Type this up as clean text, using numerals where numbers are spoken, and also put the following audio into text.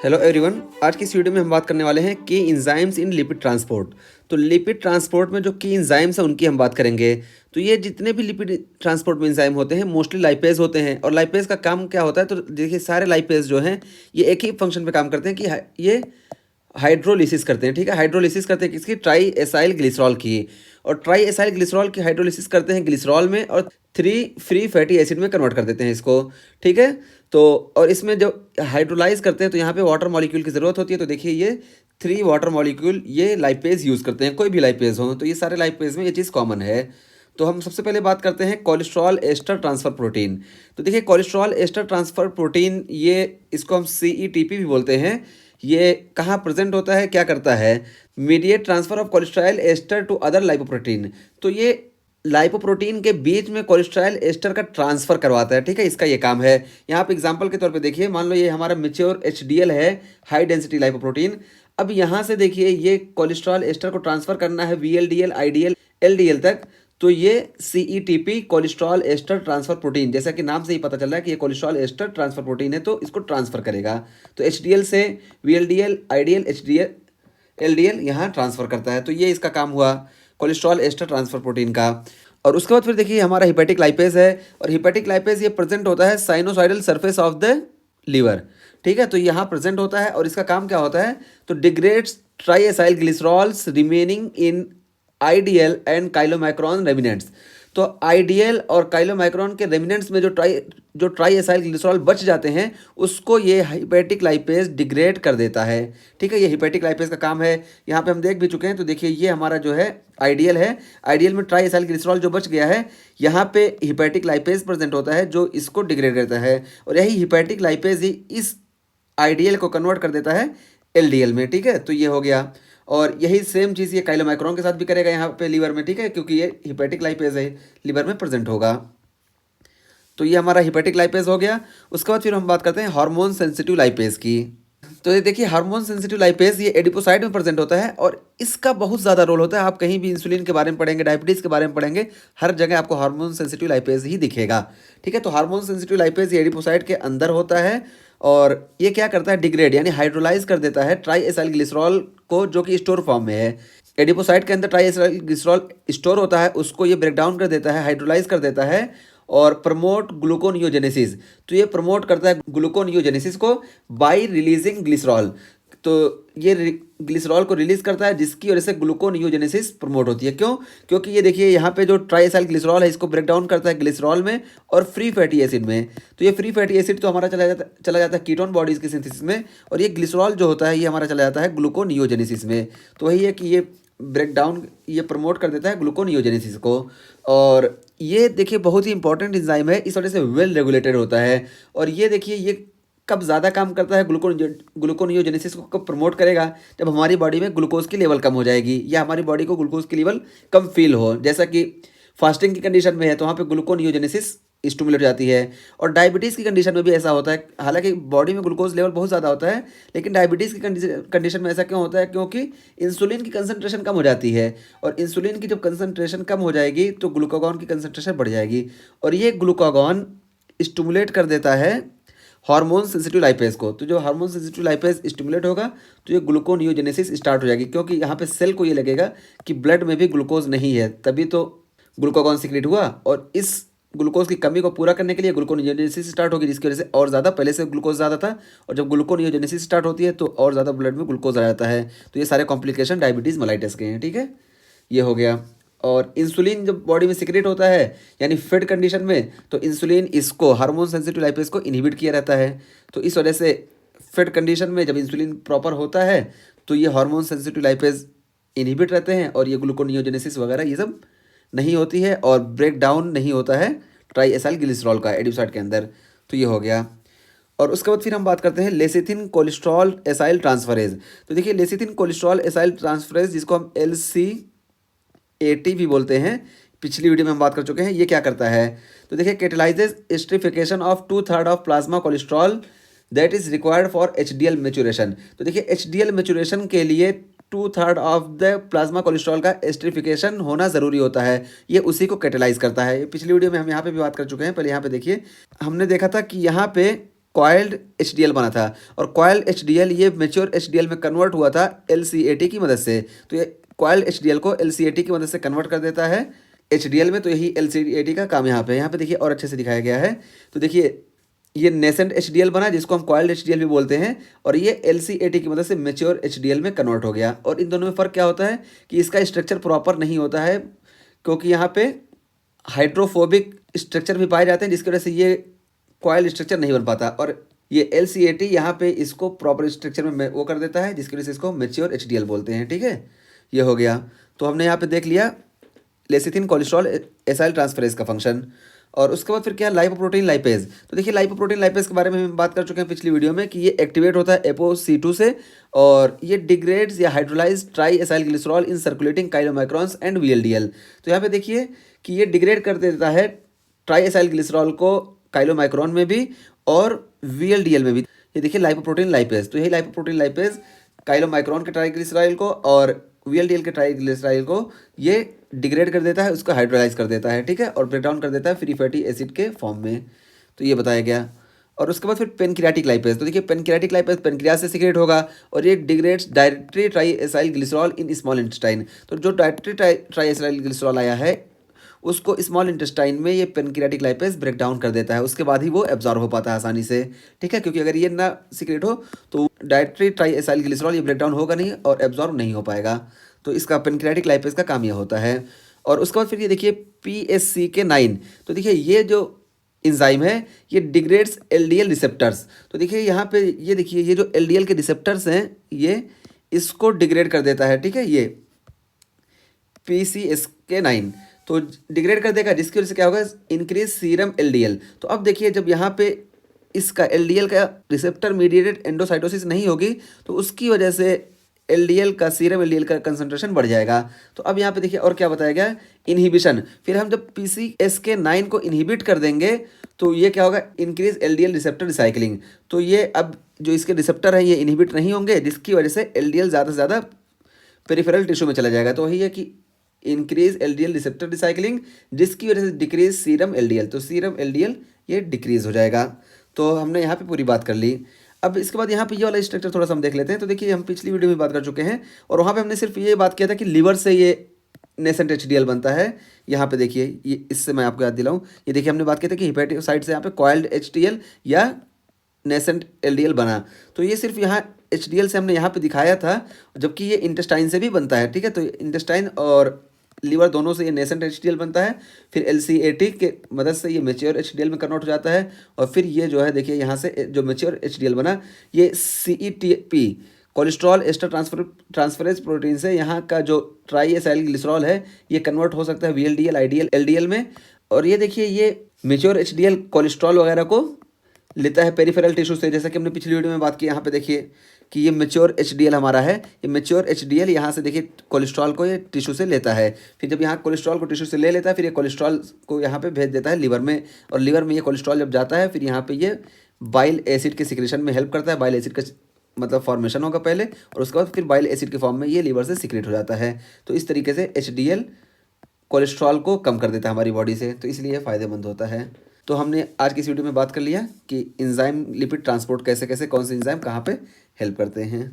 Hello everyone. आज की इस वीडियो में हम बात करने वाले हैं की इंजाइम्स इन लिपिड ट्रांसपोर्ट। तो लिपिड ट्रांसपोर्ट में जो की इंजाइम्स हैं उनकी हम बात करेंगे। तो ये जितने भी लिपिड ट्रांसपोर्ट में इंजाइम होते हैं मोस्टली लाइपेज होते हैं। और लाइपेज का काम क्या होता है, तो देखिए सारे लाइपेज जो हैं ये एक ही फंक्शन पे काम करते हैं कि ये हाइड्रोलिसिस करते हैं। ठीक है, हाइड्रोलिसिस करते हैं किसकी? ट्राई एसाइल ग्लिसरॉल की। और ट्राई एसाइल ग्लिसरॉल की हाइड्रोलिसिस करते हैं ग्लिसरॉल में और 3 फ्री फैटी एसिड में कन्वर्ट कर देते हैं इसको। ठीक है, तो और इसमें जब हाइड्रोलाइज करते हैं तो यहाँ पे वाटर मॉलिक्यूल की ज़रूरत होती है। तो देखिए ये 3 वाटर मॉलिक्यूल ये लाइपेज यूज़ करते हैं, कोई भी लाइपेज हो। तो ये सारे लाइपेज में ये चीज़ कॉमन है। तो हम सबसे पहले बात करते हैं कोलेस्ट्रॉल एस्टर ट्रांसफ़र प्रोटीन। तो देखिए कोलेस्ट्रॉल एस्टर ट्रांसफ़र प्रोटीन, ये इसको हम CETP भी बोलते हैं। ये कहाँ प्रेजेंट होता है, क्या करता है? Mediate transfer of cholesterol ester to other lipoprotein. तो ये लाइपोप्रोटीन के बीच में कोलेस्ट्रॉल एस्टर का ट्रांसफ़र करवाता है। ठीक है, इसका ये काम है। यहाँ पे एग्जांपल के तौर पे देखिए, मान लो ये हमारा मेच्योर HDL है, हाई डेंसिटी लाइपोप्रोटीन। अब यहाँ से देखिए ये कोलेस्ट्रॉल एस्टर को ट्रांसफ़र करना है VLDL, IDL, LDL तक। तो ये CETP cholesterol ester transfer protein, जैसा कि नाम से ही पता चल रहा है कि ये कोलेस्ट्रॉल एस्टर ट्रांसफ़र प्रोटीन है, तो इसको ट्रांसफ़र करेगा। तो HDL से VLDL, IDL, HDL, LDL यहाँ ट्रांसफ़र करता है। तो ये इसका काम हुआ कोलेस्ट्रॉल एस्टर ट्रांसफ़र प्रोटीन का। और उसके बाद फिर देखिए हमारा हिपैटिक लाइपेज है। और हिपैटिक लाइपेज ये प्रेजेंट होता है sinusoidal surface of the liver. ठीक है, तो यहाँ प्रेजेंट होता है और इसका काम क्या होता है? तो degrades triacyl glycerols remaining in IDL and chylomicron remnants. तो IDL और काइलोमाइक्रॉन के रेमिनेंट्स में जो ट्राईएसाइल ग्लिसरॉल बच जाते हैं उसको ये हिपैटिक लाइपेज डिग्रेड कर देता है। ठीक है, ये हिपैटिक लाइपेज का काम है। यहाँ पे हम देख भी चुके हैं। तो देखिए ये हमारा जो है IDL है, IDL में ट्राईएसाइल ग्लिसरॉल जो बच गया है, यहाँ पे हिपैटिक लाइपेज प्रेजेंट होता है जो इसको डिग्रेड करता है। और यही हिपैटिक लाइपेज ही इस IDL को कन्वर्ट कर देता है LDL में। ठीक है, तो ये हो गया। और यही सेम चीज़ ये काइलोमाइक्रॉन के साथ भी करेगा यहाँ पे लीवर में। ठीक है, क्योंकि ये हिपैटिक लाइपेज है, लीवर में प्रेजेंट होगा। तो ये हमारा हिपैटिक लाइपेज हो गया। उसके बाद फिर हम बात करते हैं हार्मोन सेंसिटिव लाइपेज की। तो ये देखिए हार्मोन सेंसिटिव लाइपेज ये एडिपोसाइट में प्रेजेंट होता है और इसका बहुत ज़्यादा रोल होता है। आप कहीं भी इंसुलिन के बारे में पढ़ेंगे, डायबिटीज़ के बारे में पढ़ेंगे, हर जगह आपको हार्मोन सेंसिटिव लाइपेज ही दिखेगा। ठीक है, तो हार्मोन सेंसिटिव लाइपेज ये एडिपोसाइट के अंदर होता है और ये क्या करता है? डिग्रेड यानी हाइड्रोलाइज कर देता है ट्राईएसाइल ग्लिसरॉल को, जो कि स्टोर फॉर्म में है। एडिपोसाइट के अंदर ट्राईएसाइल ग्लिसरॉल स्टोर होता है, उसको ये ब्रेक डाउन कर देता है, हाइड्रोलाइज कर देता है और प्रमोट ग्लूकोनियोजेनेसिस। तो ये प्रमोट करता है ग्लूकोनियोजेनेसिस को बाय रिलीजिंग ग्लिसरॉल। तो ये ग्लिसरॉल को रिलीज करता है जिसकी वजह से ग्लूकोनियोजेनेसिस प्रमोट होती है। क्यों? क्योंकि ये देखिए यहाँ पे जो ट्राईएसाइल ग्लिसरॉल है इसको ब्रेक डाउन करता है ग्लिसरॉल में और फ्री फैटी एसिड में। तो ये फ्री फैटी एसिड तो हमारा चला जाता है कीटोन बॉडीज़ की सिंथेसिस में, और ये ग्लिसरॉल जो होता है ये हमारा चला जाता है ग्लूकोनियोजेनेसिस में। तो वही है कि ये ब्रेक डाउन ये प्रमोट कर देता है ग्लूकोनियोजेनेसिस को। और ये देखिए बहुत ही इंपॉर्टेंट एंजाइम है, इस वजह से वेल रेगुलेटेड होता है। और ये देखिए ये कब ज़्यादा काम करता है, ग्लूकोनियोजेनेसिस को कब प्रमोट करेगा? जब हमारी बॉडी में ग्लूकोज की लेवल कम हो जाएगी या हमारी बॉडी को ग्लूकोज की लेवल कम फील हो। जैसा कि फास्टिंग की कंडीशन में है तो वहाँ पे ग्लूकोनियोजेनेसिस स्टिमुलेट हो जाती है। और डायबिटीज़ की कंडीशन में भी ऐसा होता है। हालांकि बॉडी में ग्लूकोज लेवल बहुत ज़्यादा होता है, लेकिन डायबिटीज़ की कंडीशन में ऐसा क्यों होता है? क्योंकि इंसुलिन की कंसंट्रेशन कम हो जाती है और इंसुलिन की जब कंसंट्रेशन कम हो जाएगी तो ग्लूकागॉन की कंसंट्रेशन बढ़ जाएगी और ये ग्लूकागॉन स्टिमुलेट कर देता है हार्मोन सेंसिटिव लाइपेज को। तो जो हार्मोन सेंसिटिव लाइपेज स्टिमुलेट होगा तो ये ग्लूकोनियोजेनेसिस स्टार्ट हो जाएगी, क्योंकि यहाँ पे सेल को ये लगेगा कि ब्लड में भी ग्लूकोज नहीं है, तभी तो ग्लूकागॉन सीक्रेट हुआ। और इस ग्लूकोज की कमी को पूरा करने के लिए ग्लूकोनियोजेनेसिस स्टार्ट होगी, जिसकी वजह से और ज़्यादा, पहले से ग्लूकोज ज़्यादा था और जब ग्लूकोनियोजेनेसिस स्टार्ट होती है तो और ज़्यादा ब्लड में ग्लूकोज आ जाता है। तो ये सारे कॉम्प्लिकेशन डायबिटीज़ मेलाइटस के हैं। ठीक है, ये हो गया। और इंसुलिन जब बॉडी में सिक्रेट होता है यानी फिट कंडीशन में, तो इंसुलिन इसको हार्मोन सेंसिटिव लाइपेज को इनहिबिट किया रहता है। तो इस वजह से फिट कंडीशन में जब इंसुलिन प्रॉपर होता है तो ये हार्मोन सेंसिटिव लाइपेज इनहिबिट रहते हैं और ये ग्लूकोनियोजेनेसिस वगैरह ये सब नहीं होती है और ब्रेक डाउन नहीं होता है ट्राईएसाइल ग्लिसरॉल का एडिपोसाइट के अंदर। तो ये हो गया। और उसके बाद फिर हम बात करते हैं लेसिथिन कोलेस्ट्रॉल एसाइल ट्रांसफरेज। तो देखिए लेसिथिन कोलेस्ट्रॉल एसाइल ट्रांसफरेज, जिसको हम LCAT भी बोलते हैं, पिछली वीडियो में हम बात कर चुके हैं। ये क्या करता है? तो देखिए catalyses esterification of 2/3 of plasma cholesterol that is required for HDL maturation. तो देखिए HDL मेचुरेशन के लिए 2/3 ऑफ द प्लाज्मा कोलेस्ट्रॉल का एस्ट्रिफिकेशन होना ज़रूरी होता है। ये उसी को कैटेलाइज करता है। पिछली वीडियो में हम यहाँ पे भी बात कर चुके हैं। पहले यहाँ पे देखिए, हमने देखा था कि यहाँ पे कॉइल्ड एचडीएल बना था और कॉइल्ड एचडीएल ये मैच्योर एचडीएल में कन्वर्ट हुआ था एलसीएटी की मदद से। तो ये कॉइल्ड एचडीएल को एलसीएटी की मदद से कन्वर्ट कर देता है एचडीएल में। तो यही एलसीएटी का काम यहाँ पे देखिए और अच्छे से दिखाया गया है। तो देखिए ये नेसेंट एचडीएल बना जिसको हम कॉइल्ड एचडीएल भी बोलते हैं, और ये एलसीएटी की मदद से मैच्योर एचडीएल में कन्वर्ट हो गया। और इन दोनों में फ़र्क क्या होता है कि इसका स्ट्रक्चर प्रॉपर नहीं होता है, क्योंकि यहाँ पे हाइड्रोफोबिक स्ट्रक्चर भी पाए जाते हैं जिसकी वजह से ये कॉइल स्ट्रक्चर नहीं बन पाता। और ये एलसीएटी यहाँ पे इसको प्रॉपर स्ट्रक्चर में वो कर देता है जिसकी वजह से इसको मैच्योर एचडीएल बोलते हैं। ठीक है, ये हो गया। तो हमने यहाँ पे देख लिया लेसिथिन कोलेस्ट्रॉल एसाइल ट्रांसफरेज का फंक्शन। और उसके बाद फिर क्या, लाइपोप्रोटीन लाइपेज। तो देखिए लाइपोप्रोटीन लाइपेज के बारे में हम बात कर चुके हैं पिछली वीडियो में कि ये एक्टिवेट होता है ApoC2 से, और ये डिग्रेड्स या hydrolyse triacylglycerol in circulating chylomicrons and VLDL। तो यहाँ पे देखिए कि ये डिग्रेड कर देता है ट्राई एसाइल ग्लिसरॉल को काइलोमाइक्रॉन में भी और VLDL में भी। ये देखिए लाइपोप्रोटीन लाइपेज, तो यही लाइपोप्रोटीन लाइपेज काइलोमाइक्रॉन के ट्राइग्लिसराइल को और VLDL के ट्राइग्लिसराइल को ये डिग्रेड कर देता है, उसको हाइड्रोलाइज कर देता है। ठीक है, और ब्रेक डाउन कर देता है फ्री फैटी एसिड के फॉर्म में। तो ये बताया गया। और उसके बाद फिर पेनक्रियाटिक लाइपेज। तो देखिए पेनक्रियाटिक लाइपेज पेनक्रियाज से सिक्रेट होगा और ये degrades directory try acyl glycerol in small intestine. तो जो डायरेक्टरी ट्राई एसाइल ग्लिसरॉल आया है उसको स्मॉल इंटेस्टाइन में ये पेनक्रियाटिक लाइपेज ब्रेक डाउन कर देता है, उसके बाद ही वो एब्जॉर्ब हो पाता है आसानी से। ठीक है, क्योंकि अगर ये ना सीक्रेट हो तो डायरेक्टरी ट्राई एसाइल ग्लिसरॉल ये ब्रेक डाउन होगा नहीं और एब्जॉर्ब नहीं हो पाएगा। तो इसका पेनक्रियाटिक लाइपेज का काम यह होता है। और उसके बाद फिर ये देखिए PSCK9। तो देखिए ये जो इंजाइम है ये डिग्रेड्स LDL रिसेप्टर्स। तो देखिए यहाँ पे ये देखिए ये जो LDL के रिसेप्टर्स हैं ये इसको डिग्रेड कर देता है। ठीक है, ये PCSK9 तो डिग्रेड कर देगा जिसकी वजह से क्या होगा, इंक्रीज सीरम LDL। तो अब देखिए जब यहाँ पे इसका LDL का रिसेप्टर मीडिएटेड एंडोसाइटोसिस नहीं होगी तो उसकी वजह से LDL का सीरम LDL का कंसंट्रेशन बढ़ जाएगा। तो अब यहाँ पे देखिए और क्या बताया गया, इनहिबिशन। फिर हम जब PCSK9 को इनहिबिट कर देंगे तो ये क्या होगा, इंक्रीज LDL रिसेप्टर रिसाइकलिंग। तो ये अब जो इसके रिसेप्टर हैं ये इनहिबिट नहीं होंगे जिसकी वजह से LDL ज़्यादा से ज़्यादा पेरिफेरल टिश्यू में चला जाएगा। तो वही है कि इंक्रीज LDL रिसेप्टर रिसाइकलिंग जिसकी वजह से डिक्रीज सीरम LDL। तो सीरम LDL ये डिक्रीज हो जाएगा। तो हमने यहाँ पे पूरी बात कर ली। अब इसके बाद यहाँ पे ये वाला स्ट्रक्चर थोड़ा सा हम देख लेते हैं। तो देखिए हम पिछली वीडियो में बात कर चुके हैं और वहाँ पे हमने सिर्फ ये बात किया था कि लीवर से ये नेसेंट HDL बनता है। यहाँ पे देखिए ये, इससे मैं आपको याद दिलाऊँ, ये देखिए हमने बात की थी कि हिपेटोसाइट से यहाँ पे कॉइल्ड HDL या नेसेंट LDL बना। तो ये सिर्फ यहाँ HDL से हमने यहाँ पे दिखाया था, जबकि ये इंटेस्टाइन से भी बनता है। ठीक है, तो इंटेस्टाइन और लीवर दोनों से ये नेसेंट HDL बनता है, फिर LCAT के मदद से ये मैच्योर HDL में कन्वर्ट हो जाता है, और फिर ये जो है देखिए यहाँ से जो मैच्योर HDL बना ये CETP cholesterol ester transferase protein से यहाँ का जो ट्राई एसाइल ग्लिसरॉल है ये कन्वर्ट हो सकता है VLDL IDL LDL में। और ये देखिए ये मैच्योर HDL कोलेस्ट्रॉल वगैरह को लेता है पेरिफेरल टिश्यू से, जैसा कि हमने पिछली वीडियो में बात की। यहाँ पे देखिए कि ये मैच्योर HDL हमारा है, ये मैच्योर HDL यहाँ से देखिए कोलेस्ट्रॉल को ये टिश्यू से लेता है। फिर जब यहाँ कोलेस्ट्रॉल को टिश्यू से ले लेता है फिर ये कोलेस्ट्रॉल को यहाँ पे भेज देता है लीवर में, और लीवर में ये कोलेस्ट्रॉल जब जाता है फिर यहाँ पे ये बाइल एसिड के सिक्रेशन में हेल्प करता है। बाइल एसिड का मतलब फॉर्मेशन होगा पहले, और उसके बाद फिर बाइल एसिड के फॉर्म में ये लीवर से सिक्रेट हो जाता है। तो इस तरीके से HDL कोलेस्ट्रॉल को कम कर देता है हमारी बॉडी से, तो इसलिए फ़ायदेमंद होता है। तो हमने आज की इस वीडियो में बात कर लिया कि इंजाइम लिपिड ट्रांसपोर्ट कैसे कैसे कौन से इंजाइम कहाँ पे हेल्प करते हैं।